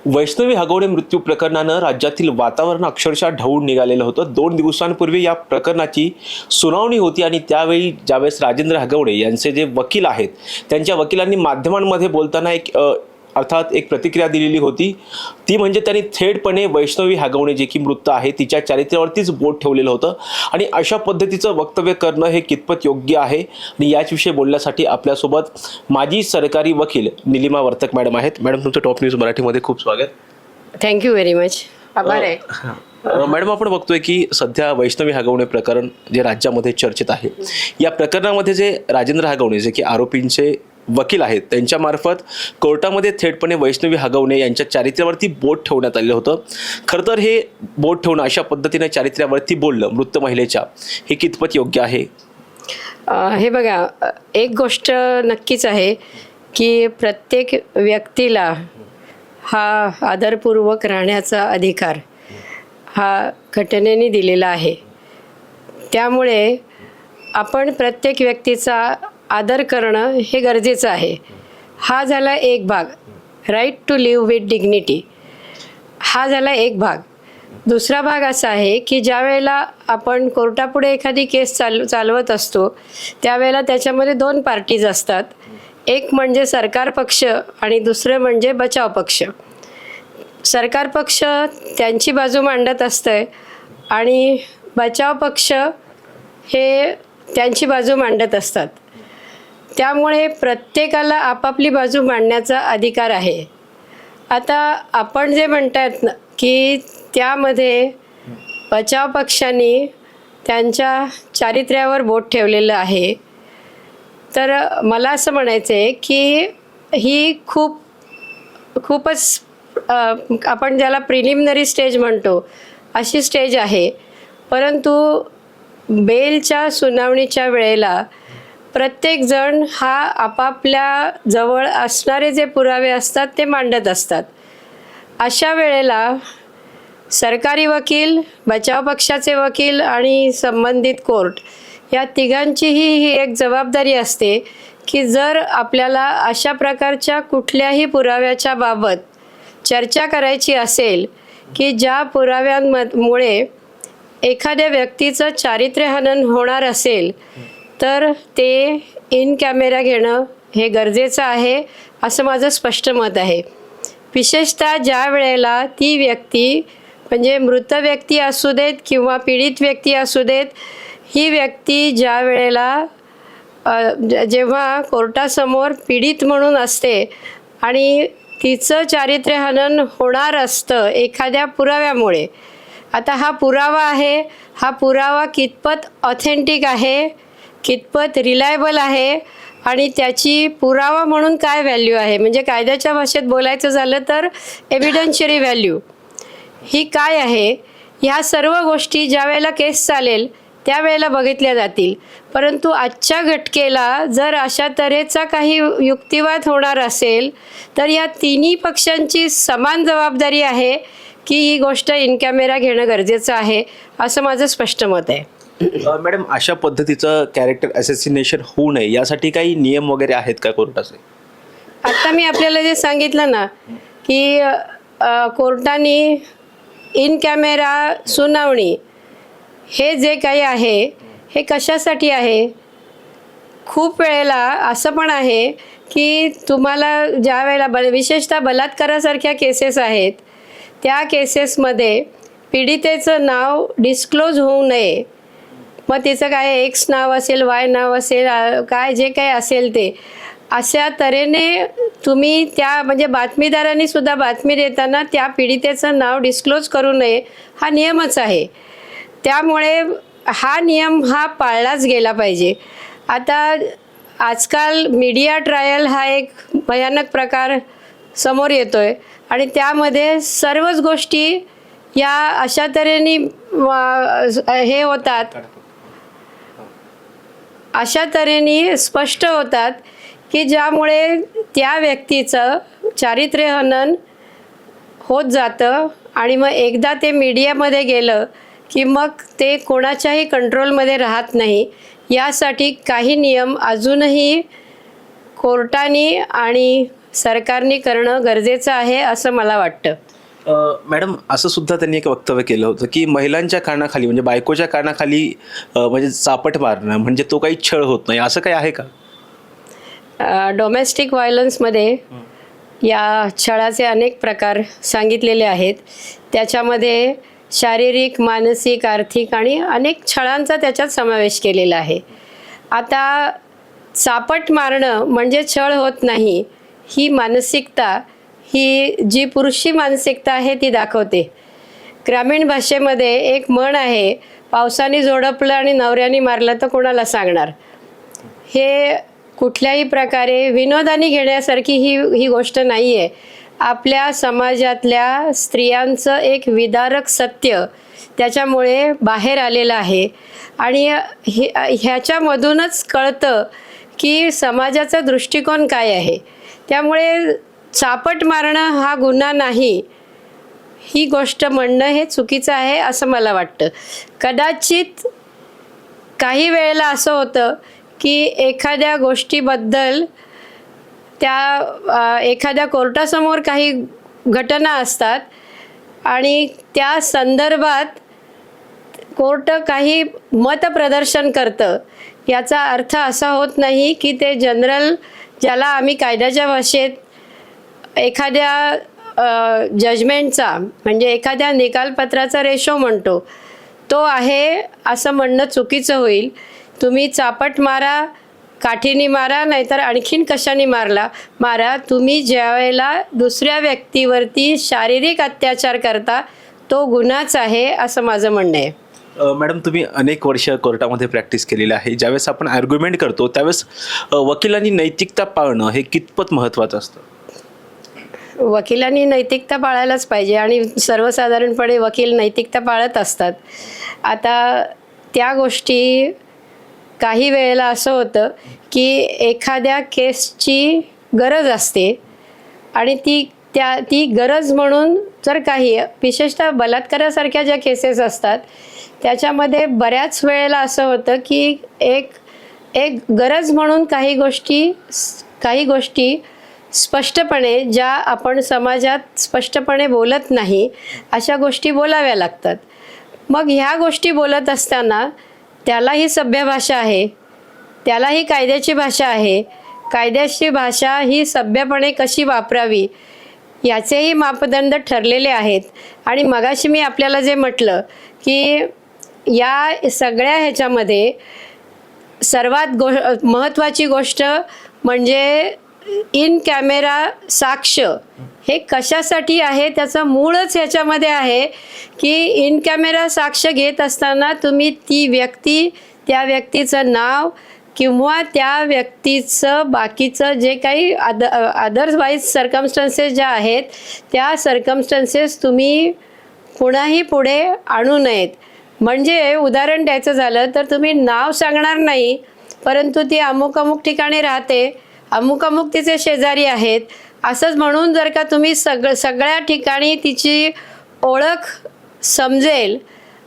वैष्णवी हगवणे मृत्यू प्रकरणानं राज्यातील वातावरण अक्षरशः ढवळून निघालेलं होतं। 2 दिवसांपूर्वी या प्रकरणाची सुनावणी होती आणि त्यावेळी ज्यावेळेस राजेंद्र हगवणे यांचे जे वकील आहेत त्यांच्या वकिलांनी माध्यमांमध्ये बोलताना अर्थात एक प्रतिक्रिया दिलेली होती। ती म्हणजे त्यांनी थेटपणे वैष्णवी हगवणे जे की मृत आहे तिच्या चारित्र्यावरतीच बोट ठेवलेलं होतं आणि अशा पद्धतीचं वक्तव्य करणं हे कितपत योग्य आहे आणि याविषयी बोलण्यासाठी आपल्यासोबत माजी सरकारी वकील निलिमा वर्तक मॅडम आहेत। मॅडम, तुमचं टॉप न्यूज मराठीमध्ये खूप स्वागत। Thank you very much. आभार आहे। मॅडम, आपण बघतोय की सध्या वैष्णवी हगवणे प्रकरण जे राज्यामध्ये चर्चेत आहे, या प्रकरणामध्ये जे राजेंद्र हगवणे जे की आरोपींचे वकील आहेत त्यांच्या मार्फत कोर्टामध्ये थेटपणे वैष्णवी हगवणे यांच्या चारित्र्यावरती बोट ठेवण्यात आलेलं होतं। खरं तर हे बोट ठेवणं, अशा पद्धतीने चारित्र्यावरती बोलणं मृत महिलेच्या, हे कितपत योग्य आहे? हे बघा, एक गोष्ट नक्कीच आहे की प्रत्येक व्यक्तीला हा आदरपूर्वक राहण्याचा अधिकार हा घटनेने दिलेला आहे। त्यामुळे आपण प्रत्येक व्यक्तीचा आदर करणं हे गरजेचं आहे। हा झाला एक भाग, right to live with dignity, हा झाला एक भाग। दुसरा भाग असा आहे की ज्या वेळेला आपण कोर्टापुढे एखादी केस चालवत असतो त्यावेळेला त्याच्यामध्ये 2 पार्टीज असतात, एक म्हणजे सरकार पक्ष आणि दुसरं म्हणजे बचाव पक्ष। सरकार पक्ष त्यांची बाजू मांडत असतंय आणि बचाव पक्ष हे त्यांची बाजू मांडत असतात। त्यामुळे प्रत्येकाला आपापली बाजू मांडण्याचा अधिकार आहे। आता आपण जे म्हणतात ना की त्यामध्ये बचाव पक्षाने त्यांच्या चारित्र्यावर बोट ठेवलेलं आहे, तर मला असं म्हणायचं आहे की ही खूपच आपण ज्याला प्रिलिमिनरी स्टेज म्हणतो अशी स्टेज आहे। परंतु बेलच्या सुनावणीच्या वेळेला प्रत्येक जण हा आपापल्या जवळ असणारे जे पुरावे असतात ते मांडत असतात। अशा वेळेला सरकारी वकील, बचाव पक्षाचे वकील आणि संबंधित कोर्ट या तिघांचीही ही एक जबाबदारी असते की जर आपल्याला अशा प्रकारच्या कुठल्याही पुराव्याच्या बाबत चर्चा करायची असेल की ज्या पुराव्यांमुळे एखाद्या व्यक्तीचं चारित्र्यहनन होणार असेल तर ते इन कॅमेरा घेणं हे गरजेचं आहे, असं माझं स्पष्ट मत आहे। विशेषतः ज्या वेळेला ती व्यक्ती म्हणजे मृत व्यक्ती असू देत किंवा पीडित व्यक्ती असू देत, ही व्यक्ती ज्या वेळेला जेव्हा कोर्टासमोर पीडित म्हणून असते आणि तिचं चारित्र्यहनन होणार असतं एखाद्या पुराव्यामुळे, आता हा पुरावा आहे, हा पुरावा कितपत ऑथेंटिक आहे, कितपत रिलायबल आहे आणि त्याची पुरावा म्हणून काय व्हॅल्यू आहे, म्हणजे कायद्याच्या भाषेत बोलायचं झालं तर एव्हिडन्शियरी व्हॅल्यू ही काय आहे, ह्या सर्व गोष्टी ज्या वेळेला केस चालेल त्यावेळेला बघितल्या जातील। परंतु आजच्या घटनेला जर अशा तऱ्हेचा काही युक्तिवाद होणार असेल तर या तिन्ही पक्षांची समान जबाबदारी आहे की ही गोष्ट इन कॅमेरा घेणं गरजेचं आहे, असं माझं स्पष्ट मत आहे। मॅडम, अशा पद्धतीचं कॅरेक्टर असॅसिनेशन होऊ नये यासाठी काही नियम वगैरे आहेत का कोर्टाचे? आता मी आपल्याला जे सांगितलं ना की कोर्टाने इन कॅमेरा सुनावणी हे जे काही आहे हे कशासाठी आहे? खूप वेळेला असं पण आहे की तुम्हाला ज्या वेळेला विशेषतः बलात्कारासारख्या केसेस आहेत त्या केसेसमध्ये पीडितेचं नाव डिस्क्लोज होऊ नये। मग तिचं काय एक्स नाव असेल, वाय नाव असेल, काय जे काही असेल ते अशा तऱ्हेने तुम्ही त्या म्हणजे बातमीदारांनी सुद्धा बातमी देताना त्या पीडितेचं नाव डिस्क्लोज करू नये, हा नियमच आहे। त्यामुळे हा नियम हा पाळलाच गेला पाहिजे। आता आजकाल मीडिया ट्रायल हा एक भयानक प्रकार समोर येतोय आणि त्यामध्ये सर्वच गोष्टी या अशा तऱ्हेने हे होतात, अशा तऱ्हेने स्पष्ट होतात की ज्यामुळे त्या व्यक्तीचं चारित्र्यहनन होत जातं आणि मग एकदा ते मीडियामध्ये गेलं की मग ते कोणाच्याही कंट्रोलमध्ये राहत नाही। यासाठी काही नियम अजूनही कोर्टाने आणि सरकारने करणं गरजेचं आहे असं मला वाटतं. मॅडम, असं सुद्धा त्यांनी एक वक्तव्य केलं होतं की महिलांच्या कानाखाली म्हणजे बायकोच्या कानाखाली म्हणजे चापट मारणं म्हणजे तो काही छळ होत नाही, असं काही आहे का? डोमेस्टिक व्हायलन्समध्ये या छळाचे अनेक प्रकार सांगितलेले आहेत. त्याच्यामध्ये शारीरिक, मानसिक, आर्थिक आणि अनेक छळांचा त्याच्यात समावेश केलेला आहे. आता चापट मारणं म्हणजे छळ होत नाही, ही मानसिकता, ही जी पुरुषी मानसिकता आहे ती दाखवते. ग्रामीण भाषेमध्ये एक म्हण आहे, पावसाने झोडपलं आणि नवऱ्याने मारलं तर कोणाला सांगणार. हे कुठल्याही प्रकारे विनोदाने घेण्यासारखी ही गोष्ट नाही आहे. आपल्या समाजातल्या स्त्रियांचं एक विदारक सत्य त्याच्यामुळे बाहेर आलेलं आहे आणि ह्याच्यामधूनच कळतं की समाजाचा दृष्टिकोन काय आहे. त्यामुळे चापट मारणं हा गुन्हा नाही, ही गोष्ट म्हणणं हे चुकीचं आहे असं मला वाटतं. कदाचित काही वेळेला असं होतं की एखाद्या गोष्टीबद्दल त्या एखाद्या कोर्टासमोर काही घटना असतात आणि त्या संदर्भात कोर्ट काही मतप्रदर्शन करतं. याचा अर्थ असा होत नाही की ते जनरल, ज्याला आम्ही कायद्याच्या भाषेत एखाद्या जजमेंटचा म्हणजे एखाद्या निकालपत्राचा रेशो म्हणतो, तो आहे असं म्हणणं चुकीचं होईल. तुम्ही चापट मारा, काठीने मारा, नाहीतर आणखीन कशाने मारा, तुम्ही ज्यावेळेला दुसऱ्या व्यक्तीवरती शारीरिक अत्याचार करता तो गुन्हाच आहे असं माझं म्हणणं आहे. मॅडम, तुम्ही अनेक वर्ष कोर्टामध्ये प्रॅक्टिस केलेली आहे. ज्यावेळेस आपण आर्ग्युमेंट करतो त्यावेळेस वकिलांनी नैतिकता पाळणं हे कितपत महत्त्वाचं असतं? वकिलांनी नैतिकता पाळायलाच पाहिजे आणि सर्वसाधारणपणे वकील नैतिकता पाळत असतात. आता त्या गोष्टी काही वेळेला असं होतं की एखाद्या केसची गरज असते आणि ती गरज म्हणून जर काही विशेषतः बलात्कारासारख्या ज्या केसेस असतात त्याच्यामध्ये बऱ्याच वेळेला असं होतं की एक गरज म्हणून काही गोष्टी स्पष्टपणे, ज्या आपण समाजात स्पष्टपणे बोलत नाही अशा गोष्टी बोलाव्या लागतात. मग ह्या गोष्टी बोलत असताना त्यालाही सभ्य भाषा आहे, त्यालाही कायद्याची भाषा आहे. कायद्याची भाषा ही सभ्यपणे कशी वापरावी याचेही मापदंड ठरलेले आहेत. आणि मगाशी मी आपल्याला जे म्हटलं की या सगळ्या ह्याच्यामध्ये सर्वात महत्त्वाची गोष्ट म्हणजे इन कॅमेरा साक्ष हे कशासाठी आहे, त्याचं मूळच ह्याच्यामध्ये आहे की इन कॅमेरा साक्ष घेत असताना तुम्ही ती व्यक्ती, त्या व्यक्तीचं नाव किंवा त्या व्यक्तीचं बाकीचं जे काही अदरवाईज सर्कमस्टन्सेस ज्या आहेत त्या सर्कमस्टन्सेस तुम्ही कुणाही पुढे आणू नयेत. म्हणजे उदाहरण द्यायचं झालं तर तुम्ही नाव सांगणार नाही, परंतु ती अमुक अमुक ठिकाणी राहते, अमुक अमुक तिचे शेजारी आहेत असंच म्हणून जर का तुम्ही सगळ्या ठिकाणी तिची ओळख समजेल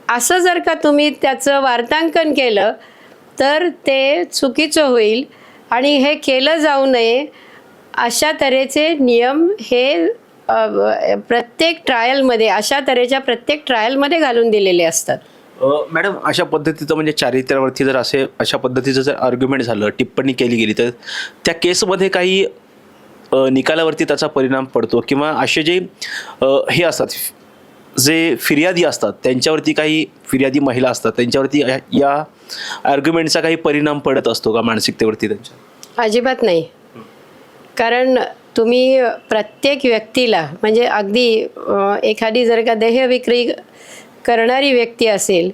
असं जर का तुम्ही त्याचं वार्तांकन केलं तर ते चुकीचं होईल आणि हे केलं जाऊ नये. अशा तऱ्हेचे नियम हे प्रत्येक ट्रायलमध्ये, अशा तऱ्हेच्या प्रत्येक ट्रायलमध्ये घालून दिलेले असतात. मॅडम, अशा पद्धतीचं म्हणजे चारित्र्यावरती जर अशा पद्धतीचं जर आर्ग्युमेंट झालं, टिप्पणी केली गेली तर त्या केसमध्ये काही निकालावरती त्याचा परिणाम पडतो किंवा असे जे हे असतात, जे फिर्यादी असतात त्यांच्यावरती, काही फिर्यादी महिला असतात त्यांच्यावरती या आर्ग्युमेंटचा काही परिणाम पडत असतो का मानसिकतेवरती त्यांच्या? अजिबात नाही. कारण तुम्ही प्रत्येक व्यक्तीला म्हणजे अगदी एखादी जर का देहविक्री करणारी व्यक्ती असेल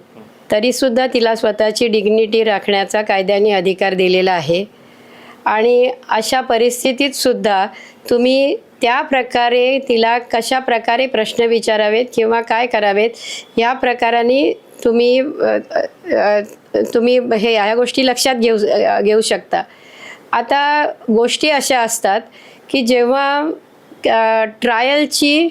तरीसुद्धा तिला स्वतःची डिग्निटी राखण्याचा कायद्याने अधिकार दिलेला आहे. आणि अशा परिस्थितीत सुद्धा तुम्ही त्या प्रकारे तिला कशा प्रकारे प्रश्न विचारावेत किंवा काय करावेत या प्रकाराने तुम्ही ह्या गोष्टी लक्षात घेऊ शकता. आता गोष्टी अशा असतात की जेव्हा ट्रायलची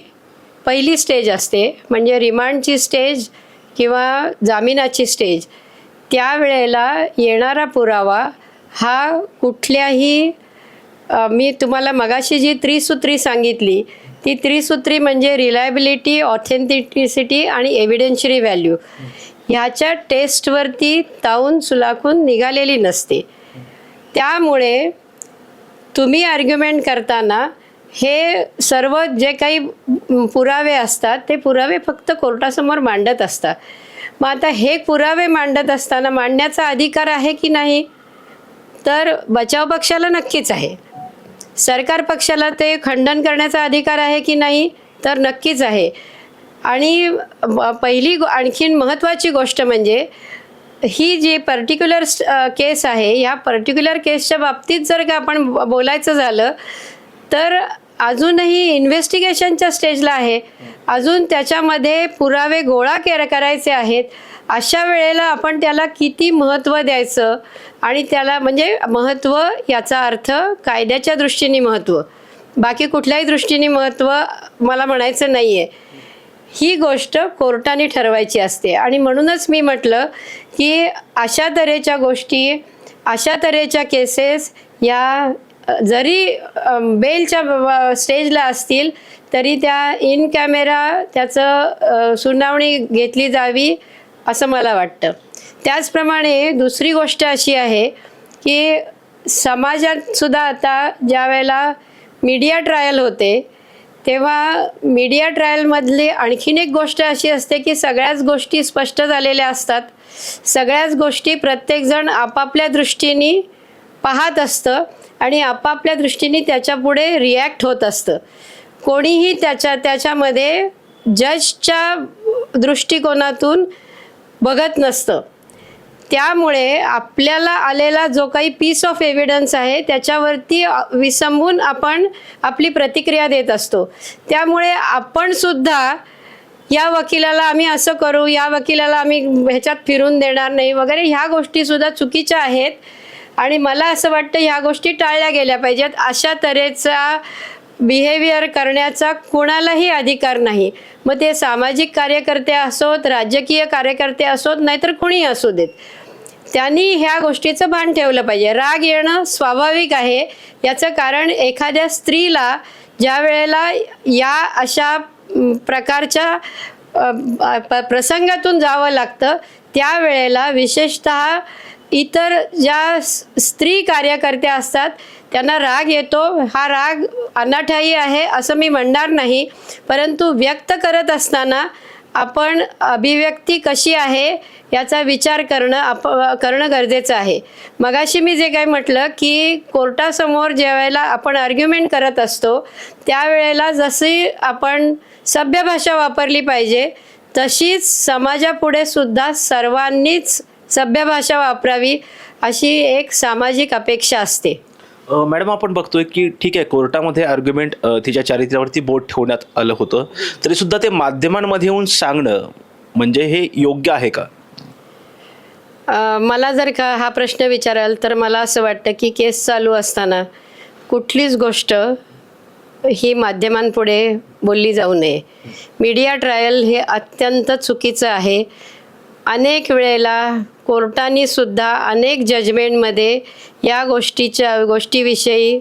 पहिली स्टेज असते म्हणजे रिमांडची स्टेज किंवा जामिनाची स्टेज, त्यावेळेला येणारा पुरावा हा कुठल्याही मी तुम्हाला मगाशी जी त्रिसूत्री सांगितली ती त्रिसूत्री म्हणजे रिलायबिलिटी, ऑथेंटिसिटी आणि एव्हिडेन्शियरी व्हॅल्यू ह्याच्या टेस्टवरती तावून सुलाखून निघालेली नसते. त्यामुळे तुम्ही आर्ग्युमेंट करताना हे सर्व जे काही पुरावे असतात ते पुरावे फक्त कोर्टासमोर मांडत असतात. मग आता हे पुरावे मांडत असताना मांडण्याचा अधिकार आहे की नाही, तर बचाव पक्षाला नक्कीच आहे. सरकार पक्षाला ते खंडन करण्याचा अधिकार आहे की नाही, तर नक्कीच आहे. आणि पहिली आणखीन महत्त्वाची गोष्ट म्हणजे ही जी पर्टिक्युलर केस आहे, ह्या पर्टिक्युलर केसच्या बाबतीत जर का आपण बोलायचं झालं तर अजूनही इन्व्हेस्टिगेशनच्या स्टेजला आहे. अजून त्याच्यामध्ये पुरावे गोळा करायचे आहेत. अशा वेळेला आपण त्याला किती महत्त्व द्यायचं, आणि त्याला म्हणजे महत्त्व याचा अर्थ कायद्याच्या दृष्टीने महत्त्व, बाकी कुठल्याही दृष्टीने महत्त्व मला म्हणायचं नाही आहे. ही गोष्ट कोर्टाने ठरवायची असते. आणि म्हणूनच मी म्हटलं की अशा तऱ्हेच्या गोष्टी, अशा तऱ्हेच्या केसेस या जरी बेलच्या स्टेजला असतील तरी त्या इन कॅमेरा त्याचं सुनावणी घेतली जावी असं मला वाटतं. त्याचप्रमाणे दुसरी गोष्ट अशी आहे की समाजात सुद्धा आता ज्या वेळेला मीडिया ट्रायल होते तेव्हा मीडिया ट्रायलमधली आणखीन एक गोष्ट अशी असते की सगळ्याच गोष्टी स्पष्ट झालेल्या असतात. सगळ्याच गोष्टी प्रत्येकजण आपापल्या दृष्टीने पाहत असतं आणि आपापल्या दृष्टीने त्याच्यापुढे रिॲक्ट होत असतं. कोणीही त्याच्यामध्ये जजच्या दृष्टिकोनातून बघत नसतं. त्यामुळे आपल्याला आलेला जो काही पीस ऑफ एव्हिडन्स आहे त्याच्यावरती विसंबून आपण आपली प्रतिक्रिया देत असतो. त्यामुळे आपण सुद्धा या वकिलाला आम्ही असं करू, या वकिलाला आम्ही ह्याच्यात फिरून देणार नाही वगैरे, ह्या गोष्टीसुद्धा चुकीच्या आहेत. आणि मला असं वाटतं ह्या गोष्टी टाळल्या गेल्या पाहिजेत. अशा तऱ्हेचा बिहेवियर करण्याचा कोणालाही अधिकार नाही. मग ते सामाजिक कार्यकर्ते असोत, राजकीय कार्यकर्ते असोत, नाहीतर कोणीही असू देत, त्यांनी ह्या गोष्टीचं भान ठेवलं पाहिजे. राग येणं स्वाभाविक आहे. याचं कारण एखाद्या स्त्रीला ज्या वेळेला या अशा प्रकारच्या प्रसंगातून जावं लागतं त्यावेळेला विशेषतः इतर ज्या स्त्री कार्यकर्त्या असतात त्यांना राग येतो. हा राग अनाठायी आहे असं मी म्हणणार नाही, परंतु व्यक्त करत असताना आपण अभिव्यक्ती कशी आहे याचा विचार करणं गरजेचं आहे. मगाशी मी जे काही म्हटलं की कोर्टासमोर ज्या वेळेला आपण आर्ग्युमेंट करत असतो त्यावेळेला जशी आपण सभ्य भाषा वापरली पाहिजे तशीच समाजापुढे सुद्धा सर्वांनीच सभ्य भाषा वापरावी अशी एक सामाजिक अपेक्षा असते. मॅडम, आपण बघतोय की ठीक आहे, कोर्टामध्ये आर्ग्युमेंट तिच्या चारित्र्यावरती बोट ठेवण्यात आलं होतं, तरी सुद्धा ते माध्यमांमध्ये येऊन सांगणं म्हणजे हे योग्य आहे का? मला जर का हा प्रश्न विचाराल तर मला असं वाटतं की केस चालू असताना कुठलीच गोष्ट ही माध्यमांपुढे बोलली जाऊ नये. मीडिया ट्रायल हे अत्यंत चुकीचं आहे. अनेक वेळेला कोर्टाने सुद्धा अनेक जजमेंटमध्ये या गोष्टीविषयी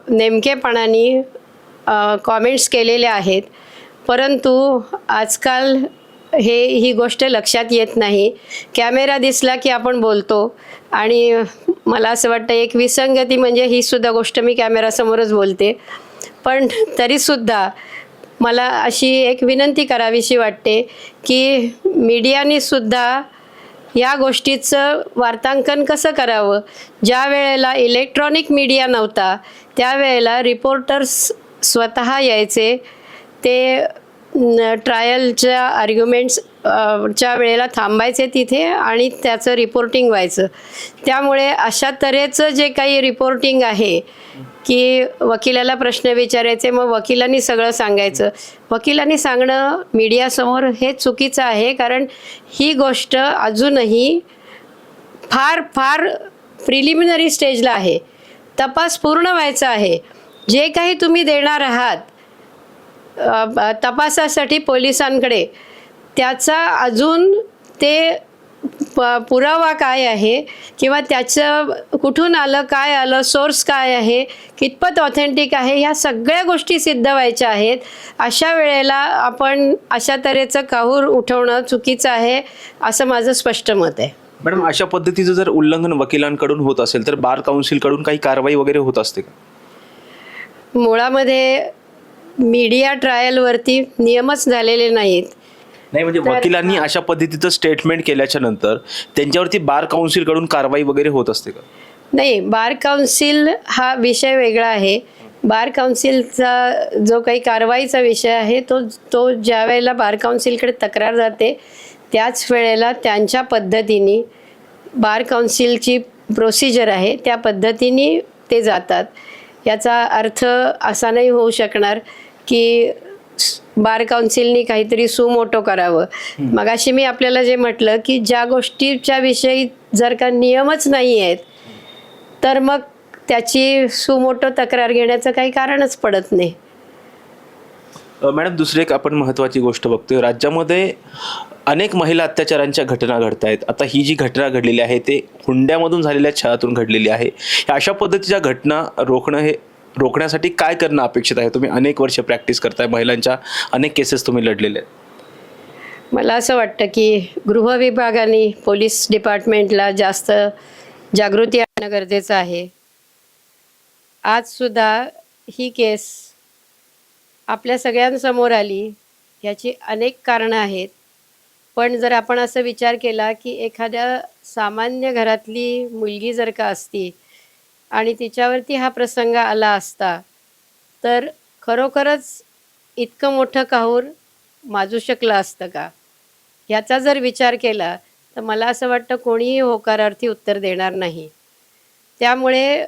नेमकेपणाने कॉमेंट्स केलेले आहेत, परंतु आजकाल ही गोष्ट लक्षात येत नाही. कॅमेरा दिसला की आपण बोलतो आणि मला असं वाटतं एक विसंगती म्हणजे ही सुद्धा गोष्ट मी कॅमेरासमोरच बोलते, पण तरीसुद्धा मला अशी एक विनंती करावीशी वाटते की मीडियाने सुद्धा या गोष्टीचं वार्तांकन कसं करावं. ज्या वेळेला इलेक्ट्रॉनिक मीडिया नव्हता त्यावेळेला रिपोर्टर्स स्वतः यायचे, ते ट्रायलच्या आर्ग्युमेंट्स च्या वेळेला थांबायचे तिथे आणि त्याचं रिपोर्टिंग व्हायचं. त्यामुळे अशा तऱ्हेचं जे काही रिपोर्टिंग आहे की वकिलाला प्रश्न विचारायचे, मग वकिलांनी सगळं सांगायचं, वकिलांनी सांगणं मीडियासमोर हे चुकीचं आहे. कारण ही गोष्ट अजूनही फार फार प्रिलिमिनरी स्टेजला आहे. तपास पूर्ण व्हायचा आहे. जे काही तुम्ही देणार आहात तपासासाठी पोलिसांकडे त्याचा अजून ते पुरावा काय आहे किंवा त्याचं कुठून आलं, काय आलं, सोर्स काय आहे, कितपत ऑथेंटिक आहे, ह्या सगळ्या गोष्टी सिद्ध व्हायच्या आहेत. अशा वेळेला आपण अशा तऱ्हेचं काहूर उठवणं चुकीचं आहे असं माझं स्पष्ट मत आहे. मॅडम, अशा पद्धतीचं जर उल्लंघन वकिलांकडून होत असेल तर बार काउन्सिलकडून काही कारवाई वगैरे होत असते का? मुळामध्ये मीडिया ट्रायलवरती नियमच झालेले नाहीत. नाही, म्हणजे वकिलांनी अशा पद्धतीचं स्टेटमेंट केल्याच्या नंतर त्यांच्यावरती बार काउन्सिलकडून कारवाई वगैरे होत असते का? नाही, बार काउन्सिल हा विषय वेगळा आहे. बार काउन्सिलचा जो काही कारवाईचा विषय आहे तो ज्या वेळेला बार काउन्सिलकडे तक्रार जाते त्याच वेळेला त्यांच्या पद्धतीने बार काउन्सिलची प्रोसिजर आहे त्या पद्धतीने ते जातात. याचा अर्थ असा नाही होऊ शकणार की बार काउन्सिलनी काहीतरी सुमोटो करावं. मगाशी मी आपल्याला जे म्हटलं की ज्या गोष्टीच्या विषयी जर का नियमच नाही आहेत तर मग त्याची सुमोटो तक्रार घेण्याचं काही कारणच पडत नाही. मॅडम, दुसरी एक आपण महत्त्वाची गोष्ट बघतोय, राज्यामध्ये अनेक महिला अत्याचारांच्या घटना घडत आहेत. आता ही जी घटना घडलेली आहे ते हुंड्यामधून झालेल्या छळातून घडलेली आहे. अशा पद्धतीच्या घटना रोखण्यासाठी काय करणं अपेक्षित आहे? तुम्ही अनेक वर्ष प्रॅक्टिस करताय, महिलांच्या अनेक केसेस तुम्ही लढलेले आहेत. मला असं वाटतं की गृह विभागाने पोलीस डिपार्टमेंटला जास्त जागृती आणणं गरजेचं आहे. आजसुद्धा ही केस आपल्या सगळ्यांसमोर आली, याची अनेक कारणं आहेत. पण जर आपण असं विचार केला की एखाद्या सामान्य घरातली मुलगी जर का असती आणि तिच्यावरती हा प्रसंग आला असता तर खरोखरच इतकं मोठं काहूर माजू शकलं असतं का, याचा जर विचार केला तर मला असं वाटतं कोणीही होकारार्थी उत्तर देणार नाही. त्यामुळे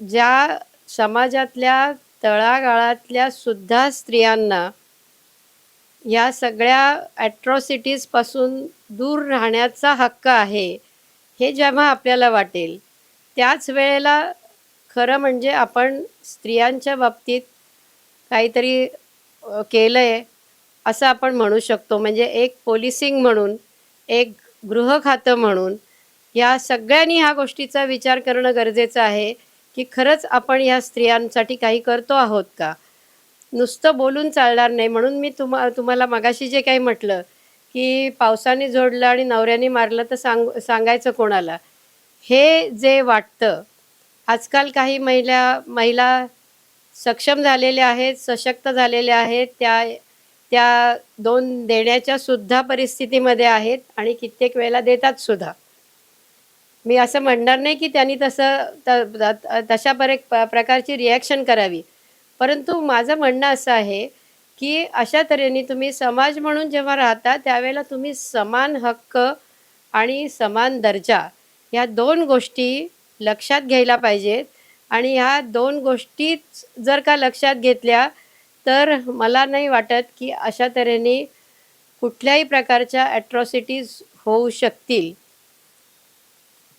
ज्या समाजातल्या तळागाळातल्या सुद्धा स्त्रियांना या सगळ्या ॲट्रॉसिटीजपासून दूर राहण्याचा हक्क आहे हे जेव्हा आपल्याला वाटेल त्याच वेळेला खरं म्हणजे आपण स्त्रियांच्या बाबतीत काहीतरी केलं आहे असं आपण म्हणू शकतो. म्हणजे एक पोलिसिंग म्हणून, एक गृह खातं म्हणून या सगळ्यांनी ह्या गोष्टीचा विचार करणं गरजेचं आहे की खरंच आपण ह्या स्त्रियांसाठी काही करतो आहोत का. नुसतं बोलून चालणार नाही. म्हणून मी तुम्हाला मगाशी जे काही म्हटलं की पावसाने झोडलं आणि नवऱ्याने मारलं तर सांगायचं कोणाला, हे जे वाटतं. आजकाल काही महिला सक्षम झालेल्या आहेत, सशक्त झालेल्या आहेत, त्या दोन देण्याच्या सुद्धा परिस्थितीमध्ये आहेत आणि कित्येक वेळेला देतात सुद्धा. मी असं म्हणणार नाही की त्यांनी तशा प्रकारची रिॲक्शन करावी, परंतु माझं म्हणणं असं आहे की अशा तऱ्हेने तुम्ही समाज म्हणून जेव्हा राहता त्यावेळेला तुम्ही समान हक्क आणि समान दर्जा ह्या दोन गोष्टी लक्षात घ्यायला पाहिजेत. आणि ह्या दोन गोष्टी जर का लक्षात घेतल्या तर मला नाही वाटत की अशा तऱ्हेने कुठल्याही प्रकारच्या ॲट्रॉसिटीज होऊ शकतील.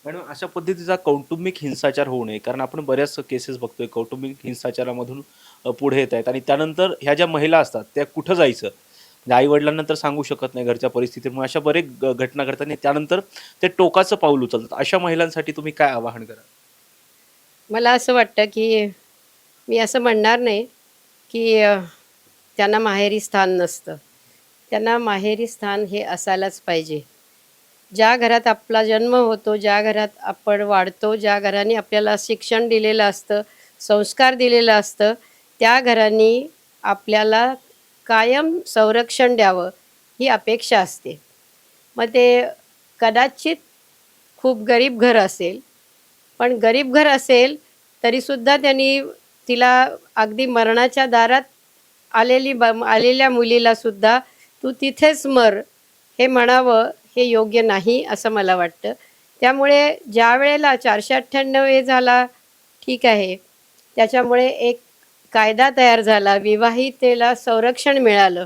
मॅडम, अशा पद्धतीचा कौटुंबिक हिंसाचार होऊ नये, कारण आपण बऱ्याच केसेस बघतोय कौटुंबिक हिंसाचारामधून पुढे येत आहेत आणि त्यानंतर ह्या ज्या महिला असतात त्या कुठं जायचं, आई वडिलांना तर सांगू शकत नाही घरच्या परिस्थितीमुळे, अशा बरेच घटना घडतात आणि त्यानंतर ते टोकाचं पाऊल उचलतात. अशा महिलांसाठी तुम्ही काय आवाहन कराल? मला असं वाटतं की मी असं म्हणणार नाही की त्यांना माहेरी स्थान नसतं. त्यांना माहेरी स्थान हे असायलाच पाहिजे. ज्या घरात आपला जन्म होतो, ज्या घरात आपण वाढतो, ज्या घराने आपल्याला शिक्षण दिलेलं असतं, संस्कार दिलेलं असतं, त्या घरांनी आपल्याला कायम संरक्षण द्यावं ही अपेक्षा असते. मग ते कदाचित खूप गरीब घर असेल, पण गरीब घर असेल तरीसुद्धा त्यांनी तिला अगदी मरणाच्या दारात आलेल्या मुलीलासुद्धा तू तिथेच मर हे म्हणावं हे योग्य नाही असं मला वाटतं. त्यामुळे ज्या वेळेला 498 हे झाला, ठीक आहे, त्याच्यामुळे एक कायदा तयार झाला, विवाहितेला संरक्षण मिळालं.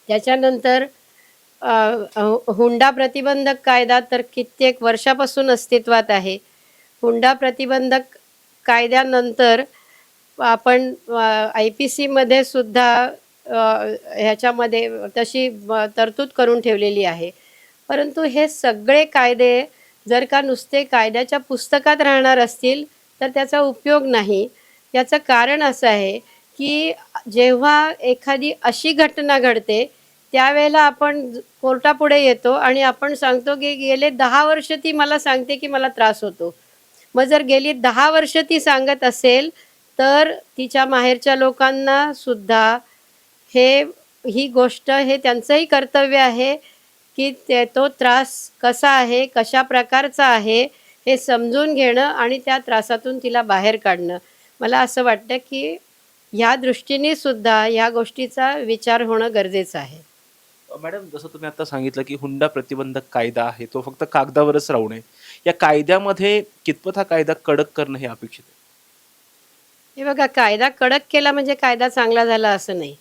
त्याच्यानंतर हुंडा प्रतिबंधक कायदा तर कित्येक वर्षापासून अस्तित्वात आहे. हुंडा प्रतिबंधक कायद्यानंतर आपण IPC सुद्धा ह्याच्यामध्ये तशी तरतूद करून ठेवलेली आहे. परंतु हे सगळे कायदे जर का नुसते कायद्याच्या पुस्तकात राहणार असतील तर त्याचा उपयोग नाही. याचं कारण असं आहे की जेव्हा एखादी अशी घटना घडते त्यावेळेला आपण कोर्टापुढे येतो आणि आपण सांगतो की गेले 10 वर्ष ती मला सांगते की मला त्रास होतो. मग जर गेली 10 वर्ष ती सांगत असेल तर तिच्या माहेरच्या लोकांना सुद्धा हे ही गोष्ट हे त्यांचंही कर्तव्य आहे की तो त्रास कसा आहे, कशा प्रकारचा आहे हे समजून घेणं आणि त्या त्रासातून तिला बाहेर काढणं. मला असं वाटतं की ह्या दृष्टीने सुद्धा ह्या गोष्टीचा विचार होणं गरजेचं आहे. मॅडम, जसं तुम्ही आता सांगितलं की हुंडा प्रतिबंधक कायदा आहे तो फक्त कागदावरच राहू नये. या कायद्यामध्ये कितपत हा कायदा कडक करणं हे अपेक्षित आहे? हे बघा, कायदा कडक केला म्हणजे कायदा चांगला झाला असं नाही.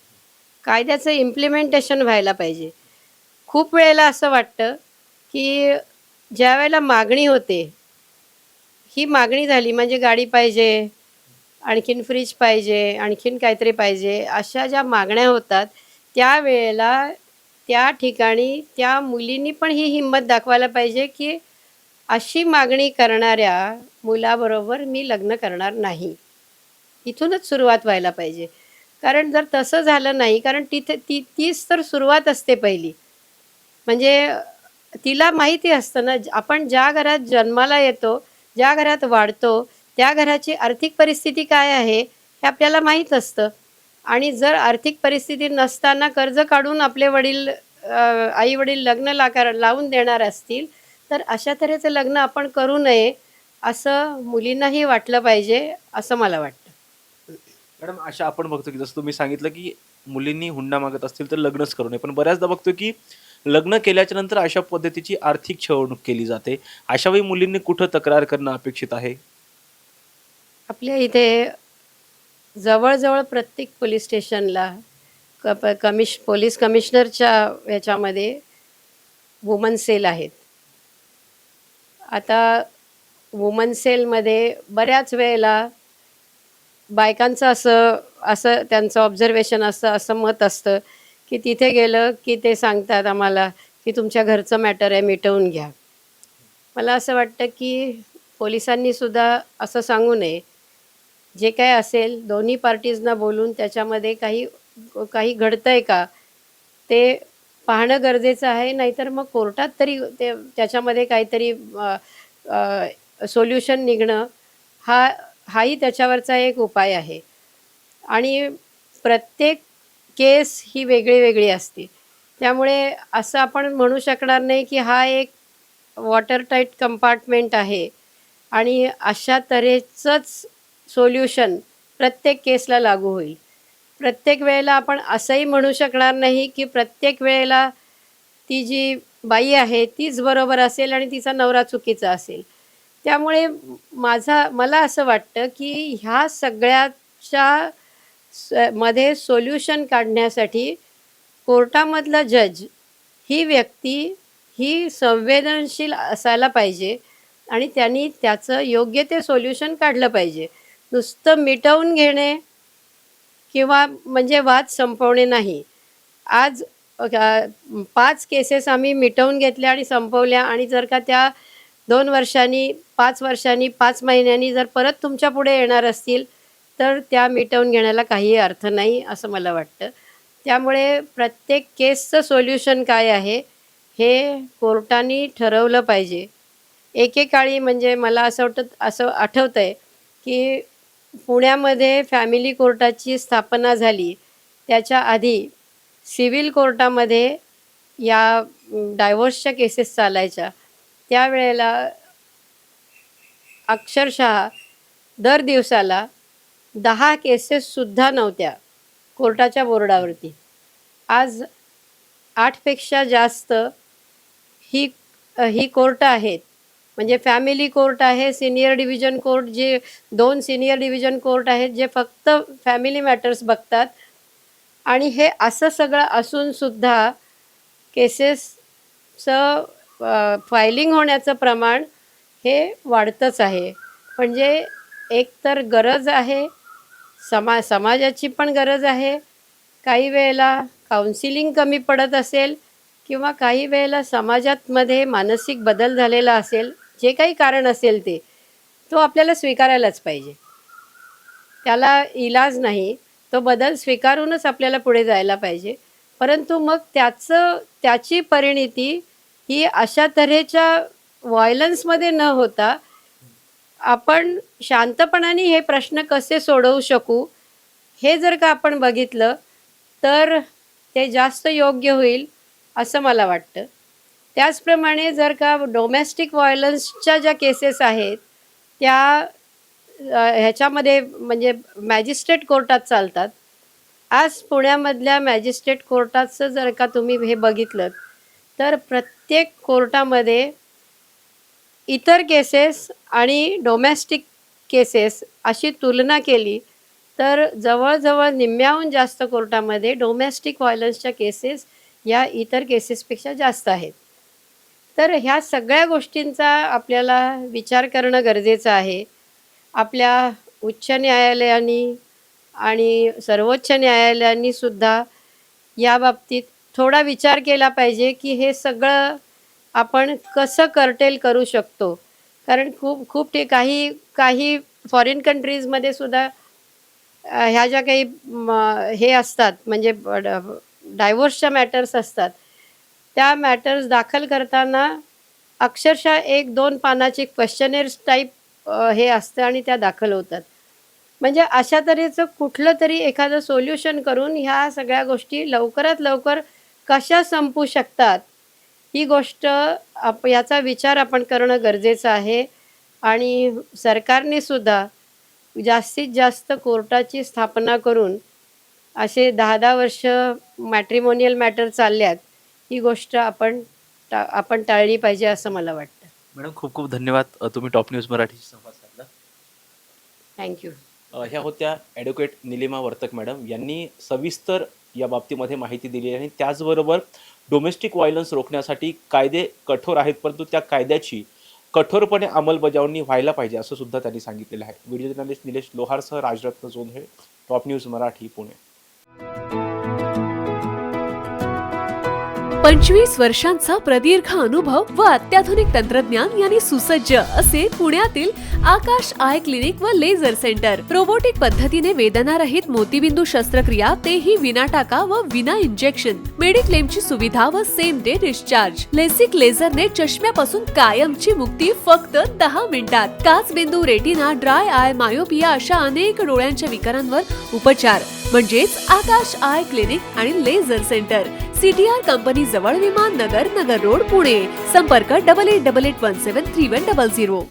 कायद्याचं इम्प्लिमेंटेशन व्हायला पाहिजे. खूप वेळेला असं वाटतं की ज्यावेळेला मागणी होते, ही मागणी झाली म्हणजे गाडी पाहिजे, आणखीन फ्रीज पाहिजे, आणखीन काहीतरी पाहिजे, अशा ज्या मागण्या होतात त्यावेळेला त्या ठिकाणी त्या मुलींनी पण ही हिंमत दाखवायला पाहिजे की अशी मागणी करणाऱ्या मुलाबरोबर मी लग्न करणार नाही. इथूनच सुरुवात व्हायला पाहिजे. कारण जर तसं झालं नाही, कारण तिथे तीच तर सुरुवात असते पहिली. म्हणजे तिला माहिती असतं ना, आपण ज्या घरात जन्माला येतो, ज्या घरात वाढतो, त्या घराची आर्थिक परिस्थिती काय आहे हे आपल्याला माहीत असतं. आणि जर आर्थिक परिस्थिती नसताना कर्ज काढून आपले वडील आई-वडील लग्न लावून देणार असतील, तर अशा तऱ्हेचं लग्न आपण करू नये, असं मुलींनाही वाटलं पाहिजे, असं मला वाटतं. मॅडम, अशा आपण बघतो की जसं तुम्ही सांगितलं की मुलींनी हुंडा मागत असतील तर लग्नच करू नये. पण बऱ्याचदा बघतो की लग्न केल्याच्या नंतर अशा पद्धतीची आर्थिक छळवणूक केली जाते. अशा वेळी मुलींनी कुठं तक्रार करणं अपेक्षित आहे? आपल्या इथे जवळ-जवळ प्रत्येक पोलीस स्टेशनला पोलीस कमिशनरच्या ह्याच्यामध्ये वुमन सेल आहेत. आता वुमन सेलमध्ये बऱ्याच वेळेला बायकांचं असं असं त्यांचं ऑब्झर्वेशन असं मत असतं की तिथे गेलं की ते सांगतात आम्हाला की तुमच्या घरचं मॅटर आहे, मिटवून घ्या. मला असं वाटतं की पोलिसांनी सुद्धा असं सांगू नये. जे काय असेल दोन्ही पार्टीजना बोलून त्याच्यामध्ये काही काही घडतंय का ते पाहणं गरजेचं आहे. नाहीतर मग कोर्टात तरी त्याच्यामध्ये काहीतरी सोल्युशन निघणं हाही त्याच्यावरचा एक उपाय आहे. आणि प्रत्येक केस ही वेगळी असते. त्यामुळे असं आपण म्हणू शकणार नाही की हा एक वॉटर टाईट कंपार्टमेंट आहे आणि अशा तऱ्हेचंच सोल्युशन प्रत्येक केसला लागू होईल. प्रत्येक वेळेला आपण असंही म्हणू शकणार नाही की प्रत्येक वेळेला ती जी बाई आहे तीच बरोबर असेल आणि तिचा नवरा चुकीचा असेल. त्यामुळे मला असं वाटतं की ह्या सगळ्याच्या मध्ये सोल्युशन काढण्यासाठी कोर्टामधला जज ही व्यक्ती ही संवेदनशील असायला पाहिजे आणि त्यांनी त्याचं योग्य ते सोल्युशन काढलं पाहिजे. नुसतं मिटवून घेणे किंवा म्हणजे वाद संपवणे नाही. आज 5 केसेस आम्ही मिटवून घेतल्या आणि संपवल्या आणि जर का त्या 2 वर्षांनी, 5 वर्षांनी, 5 महिन्यांनी जर परत तुमच्या पुढे येणार असतील, तर त्या मिटवून घेण्याला काहीही अर्थ नाही, असं मला वाटतं. त्यामुळे प्रत्येक केसचं सोल्युशन काय आहे, हे कोर्टाने ठरवलं पाहिजे. एकेकाळी म्हणजे मला असं आठवतंय, की पुण्यामध्ये फॅमिली कोर्टाची स्थापना झाली. त्याच्या आधी सिव्हिल कोर्टामध्ये या डायव्होर्सच्या केसेस चालायच्या. त्यावेळेला अक्षरशः दर दिवसाला 10 केसेससुद्धा नव्हत्या कोर्टाच्या बोर्डावरती. आज 8पेक्षा जास्त ही कोर्ट आहेत. म्हणजे फॅमिली कोर्ट आहे, सिनियर डिव्हिजन कोर्ट, जे 2 सिनियर डिव्हिजन कोर्ट आहेत जे फक्त फॅमिली मॅटर्स बघतात. आणि हे असं सगळं असूनसुद्धा केसेसचं फायलिंग होण्याचं प्रमाण हे वाढतंच आहे. म्हणजे एकतर गरज आहे, समाजाची पण गरज आहे. काही वेळेला काउन्सिलिंग कमी पडत असेल किंवा काही वेळेला समाजामध्ये मानसिक बदल झालेला असेल, जे काही कारण असेल ते, तो आपल्याला स्वीकारायलाच पाहिजे. त्याला इलाज नाही. तो बदल स्वीकारूनच आपल्याला पुढे जायला पाहिजे. परंतु मग त्याची परिणिती ही अशा तऱ्हेच्या व्हायलन्समध्ये न होता आपण शांतपणाने हे प्रश्न कसे सोडवू शकू, हे जर का आपण बघितलं तर ते जास्त योग्य होईल असं मला वाटतं. त्याचप्रमाणे जर का डोमेस्टिक व्हायलन्सच्या ज्या केसेस आहेत त्या ह्याच्यामध्ये म्हणजे मॅजिस्ट्रेट कोर्टात चालतात. आज पुण्यामधल्या मॅजिस्ट्रेट कोर्टाचं जर का तुम्ही हे बघितलं तर प्रत्येक कोर्टामध्ये इतर केसेस आणि डोमेस्टिक केसेस अशी तुलना केली तर जवळजवळ निम्म्याहून जास्त कोर्टामध्ये डोमेस्टिक व्हायलन्सच्या केसेस या इतर केसेसपेक्षा जास्त आहेत. तर ह्या सगळ्या गोष्टींचा आपल्याला विचार करणं गरजेचं आहे. आपल्या उच्च न्यायालयांनी आणि सर्वोच्च न्यायालयांनी सुद्धा याबाबतीत थोडा विचार केला पाहिजे की हे सगळं आपण कसं कर्टेल करू शकतो. कारण खूप ते काही फॉरेन कंट्रीजमध्ये सुद्धा ह्या ज्या काही हे असतात म्हणजे डायव्होर्सच्या मॅटर्स असतात, त्या मॅटर्स दाखल करताना अक्षरशः 1-2 पानाची क्वेश्चनेअर्स टाईप हे असतं आणि त्या दाखल होतात. म्हणजे अशा तऱ्हेचं कुठलं तरी एखादं सोल्युशन करून ह्या सगळ्या गोष्टी लवकरात लवकर कशा संपू शकतात ही गोष्ट याचा विचार आपण करणं गरजेचं आहे. आणि सरकारने सुद्धा जास्तीत जास्त कोर्टाची स्थापना करून असे 10-10 वर्ष मॅट्रिमोनियल मॅटर चालल्यात, ही गोष्ट आपण टाळली पाहिजे असं मला वाटतं. मॅडम खूप खूप धन्यवाद. तुम्ही टॉप न्यूज मराठीशी संवाद साधला. थँक्यू. ह्या होत्या ॲडव्होकेट निलिमा वर्तक मॅडम. यांनी सविस्तर या बाबतीमध्ये माहिती दिली आणि त्याचबरोबर डोमेस्टिक व्हायलन्स रोखण्यासाठी कायदे कठोर आहेत, परंतु त्या कायद्याची कठोरपणे अंमलबजावणी व्हायला पाहिजे असं सुद्धा त्यांनी सांगितलेलं आहे. व्हिडिओ जर्नलिस्ट निलेश लोहारसह राजरत्न जोंधळे, टॉप न्यूज मराठी, पुणे. 25 वर्षांचा प्रदीर्घ अनुभव व अत्याधुनिक तंत्रज्ञान यांनी सुसज्ज असे पुण्यातील आकाश आय क्लिनिक व लेझर सेंटर. रोबोटिक पद्धतीने वेदनारहित मोतीबिंदू शस्त्रक्रिया, तेही विना टाका व विना इंजेक्शन. मेडिक्लेमची सुविधा व सेम डे डिस्चार्ज. लेसिक लेझरने चष्म्यापासून कायमची मुक्ती फक्त 10 मिनिटात. काचबिंदू, रेटिना, ड्राय आय, मायोपिया अशा अनेक डोळ्यांच्या विकारांवर उपचार म्हणजेच आकाश आय क्लिनिक आणि लेझर सेंटर. CTR कंपनी जवळ, विमान नगर, नगर रोड, पुणे. संपर्क 8888173100.